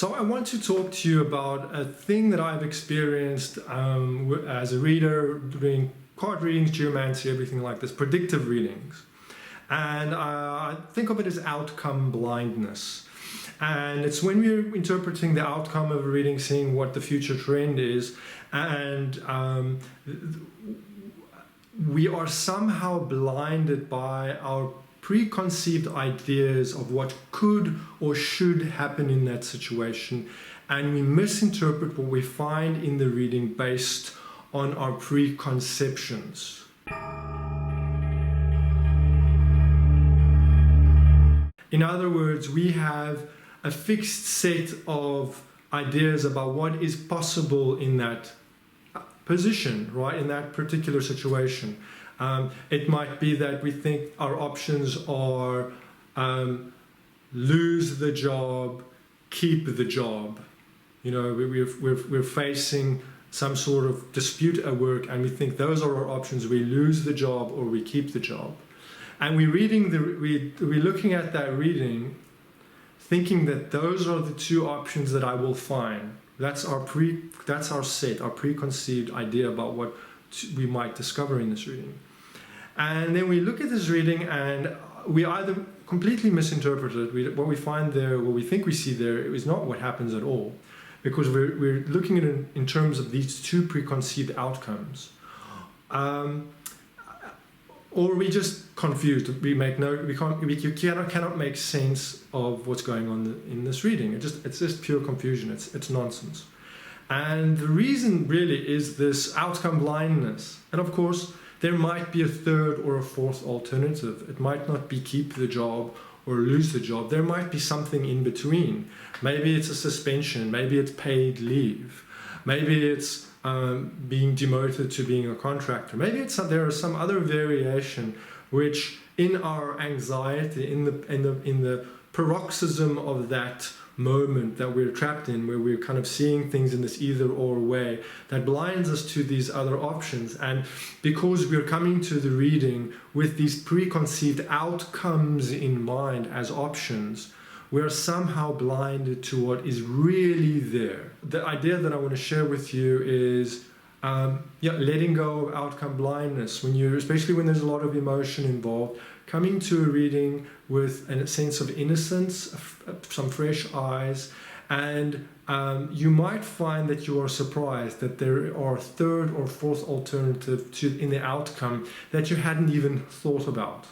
So I want to talk to you about a thing that I've experienced as a reader, doing card readings, geomancy, everything like this, predictive readings. And I think of it as outcome blindness. And it's when we're interpreting the outcome of a reading, seeing what the future trend is, and we are somehow blinded by our preconceived ideas of what could or should happen in that situation, and we misinterpret what we find in the reading based on our preconceptions. In other words, we have a fixed set of ideas about what is possible in that position, right, in that particular situation. It might be that we think our options are lose the job, keep the job. You know, we're facing some sort of dispute at work, and we think those are our options: we lose the job or we keep the job. And we're looking at that reading, thinking that those are the two options that I will find. That's our preconceived idea about what we might discover in this reading. And then we look at this reading and we either completely misinterpret it. What we find there, what we think we see there, is not what happens at all, because we're looking at it in terms of these two preconceived outcomes. Or we just confused. We cannot make sense of what's going on in this reading. It's just pure confusion. It's nonsense. And the reason really is this outcome blindness. And of course, there might be a third or a fourth alternative. It might not be keep the job or lose the job. There might be something in between. Maybe it's a suspension. Maybe it's paid leave. Maybe it's being demoted to being a contractor. Maybe there is some other variation which, in our anxiety, in the paroxysm of that moment that we're trapped in, where we're kind of seeing things in this either or way, that blinds us to these other options. And because we're coming to the reading with these preconceived outcomes in mind as options, we're somehow blinded to what is really there. The idea that I want to share with you is letting go of outcome blindness. Especially when there's a lot of emotion involved, coming to a reading with a sense of innocence, some fresh eyes, and you might find that you are surprised that there are a third or fourth alternative in the outcome that you hadn't even thought about.